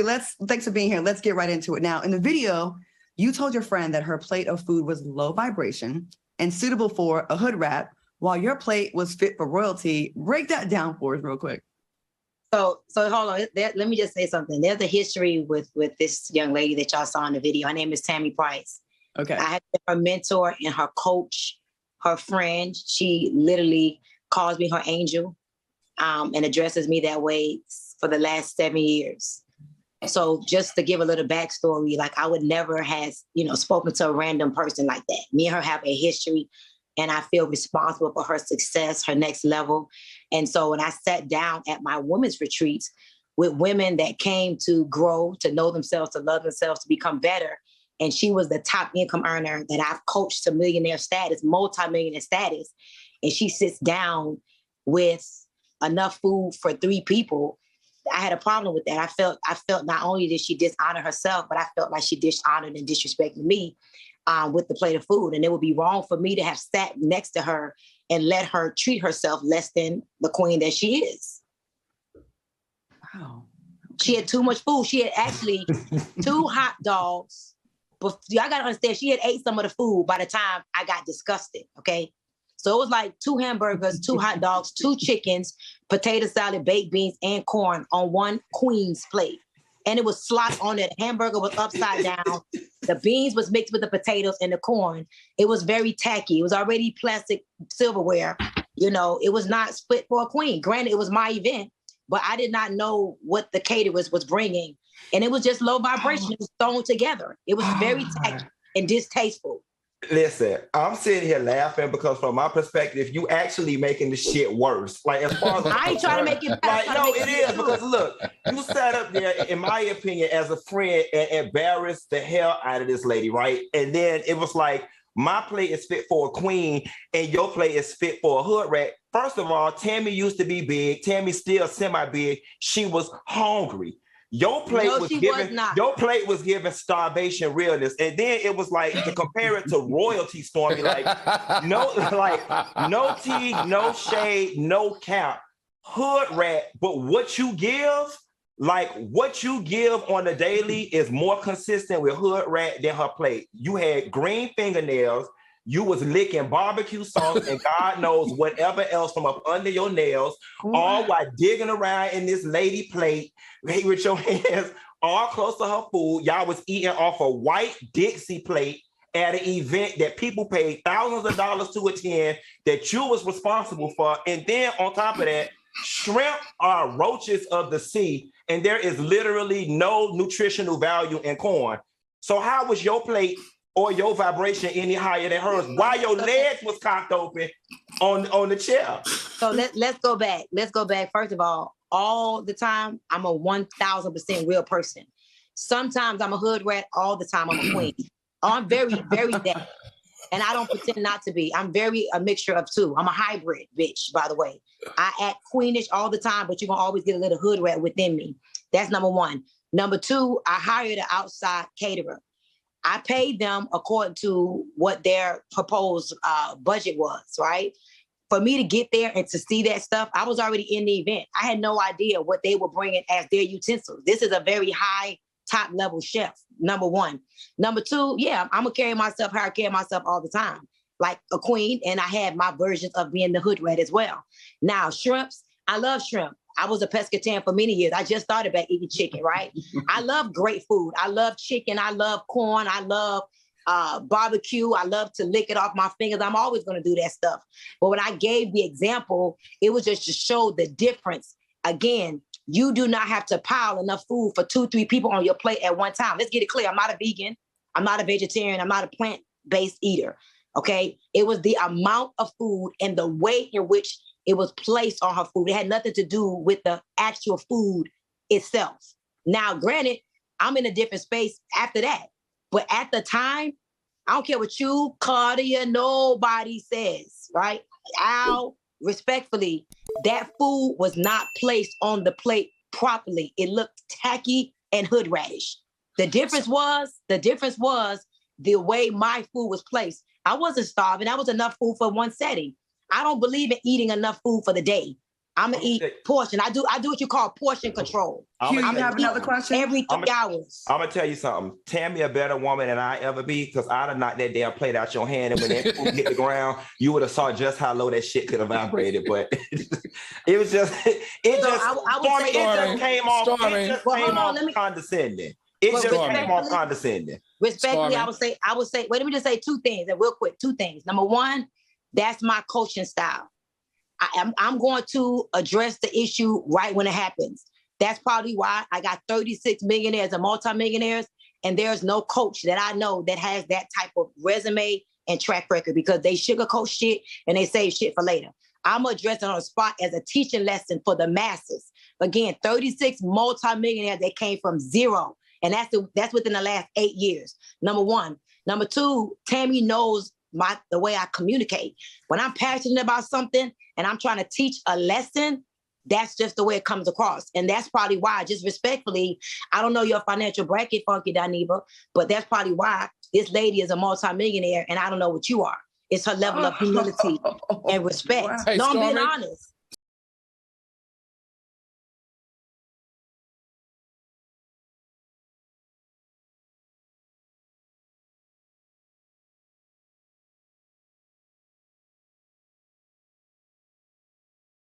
Stormy, thanks for being here. Let's get right into it. Now, in the video, you told your friend that her plate of food was low vibration and suitable for a hood rat, while your plate was fit for royalty. Break that down for us real quick. So hold on. Let me just say something. There's a history with this young lady that y'all saw in the video. Her name is Tammy Price. Okay. I have been her mentor and her coach, her friend. She literally calls me her angel, and addresses me that way for the last 7 years. So just to give a little backstory, like I would never have, spoken to a random person like that. Me and her have a history, and I feel responsible for her success, her next level. And so when I sat down at my women's retreats with women that came to grow, to know themselves, to love themselves, to become better, and she was the top income earner that I've coached to millionaire status, multi-millionaire status, and she sits down with enough food for 3 people, I had a problem with that. I felt not only did she dishonor herself, but I felt like she dishonored and disrespected me with the plate of food. And it would be wrong for me to have sat next to her and let her treat herself less than the queen that she is. Wow. She had too much food. She had actually 2 hot dogs. But I got to understand, she had ate some of the food by the time I got disgusted, okay? So it was like 2 hamburgers, 2 hot dogs, 2 chickens, potato salad, baked beans, and corn on one queen's plate. And it was slop on it. The hamburger was upside down. The beans was mixed with the potatoes and the corn. It was very tacky. It was already plastic silverware. It was not split for a queen. Granted, it was my event, but I did not know what the caterers was bringing. And it was just low vibration. It was thrown together. It was very tacky and distasteful. Listen, I'm sitting here laughing because from my perspective, you actually making the shit worse. Like as far as I ain't trying to make it better. Like, no, it is because look, you sat up there, in my opinion, as a friend and embarrassed the hell out of this lady, right? And then it was like, my plate is fit for a queen and your plate is fit for a hood rat. First of all, Tammy used to be big. Tammy's still semi-big. She was hungry. Your plate your plate was giving starvation realness. And then it was like to compare it to royalty, Stormy, no tea, no shade, no cap. Hood rat, but what you give on the daily is more consistent with hood rat than her plate. You had green fingernails. You was licking barbecue sauce and God knows whatever else from up under your nails, all while digging around in this lady plate with your hands all close to her food. Y'all was eating off a white Dixie plate at an event that people paid thousands of dollars to attend that you was responsible for. And then on top of that, shrimp are roaches of the sea, and there is literally no nutritional value in corn. So how was your plate or your vibration any higher than hers while your legs was cocked open on the chair? So let's go back. Let's go back. First of all the time, I'm a 1,000% real person. Sometimes I'm a hood rat. All the time, I'm a queen. I'm very, very that. And I don't pretend not to be. I'm very a mixture of 2. I'm a hybrid bitch, by the way. I act queenish all the time, but you're going to always get a little hood rat within me. That's number 1. Number 2, I hired an outside caterer. I paid them according to what their proposed budget was, right? For me to get there and to see that stuff, I was already in the event. I had no idea what they were bringing as their utensils. This is a very high, top level chef, number 1. Number 2, yeah, I'm going to carry myself how I carry myself all the time, like a queen, and I had my versions of being the hood rat as well. Now, shrimps, I love shrimp. I was a pescatarian for many years. I just started back eating chicken, right? I love great food. I love chicken. I love corn. I love barbecue. I love to lick it off my fingers. I'm always going to do that stuff. But when I gave the example, it was just to show the difference. Again, you do not have to pile enough food for 2-3 people on your plate at one time. Let's get it clear. I'm not a vegan. I'm not a vegetarian. I'm not a plant-based eater. Okay? It was the amount of food and the way in which it was placed on her food. It had nothing to do with the actual food itself. Now, granted, I'm in a different space after that. But at the time, I don't care what you, Claudia, nobody says, right? Al, respectfully, that food was not placed on the plate properly. It looked tacky and hood radish. The difference was the way my food was placed. I wasn't starving. That was enough food for one setting. I don't believe in eating enough food for the day. I'm gonna eat portion. I do what you call portion control. Hugh, you have another question? Every 3 hours. I'm gonna tell you something. Tammy a better woman than I ever be, because I'd have knocked that damn plate out your hand, and when that food hit the ground, you would have saw just how low that shit could have vibrated. But it was just, it just came off condescending. It just came off condescending. Respectfully, I would say, wait, let me just say 2 things, and real quick, 2 things. Number 1, that's my coaching style. I'm going to address the issue right when it happens. That's probably why I got 36 millionaires and multimillionaires, and there's no coach that I know that has that type of resume and track record, because they sugarcoat shit and they save shit for later. I'm addressing on the spot as a teaching lesson for the masses. Again, 36 multimillionaires that came from zero, and that's within the last 8 years. Number 1. Number 2, Tammy knows the way I communicate. When I'm passionate about something and I'm trying to teach a lesson, that's just the way it comes across. And that's probably why, just respectfully, I don't know your financial bracket, Funky Dineva, but that's probably why this lady is a multimillionaire and I don't know what you are. It's her level of humility and respect. Hey, no, I'm being Stormy, honest.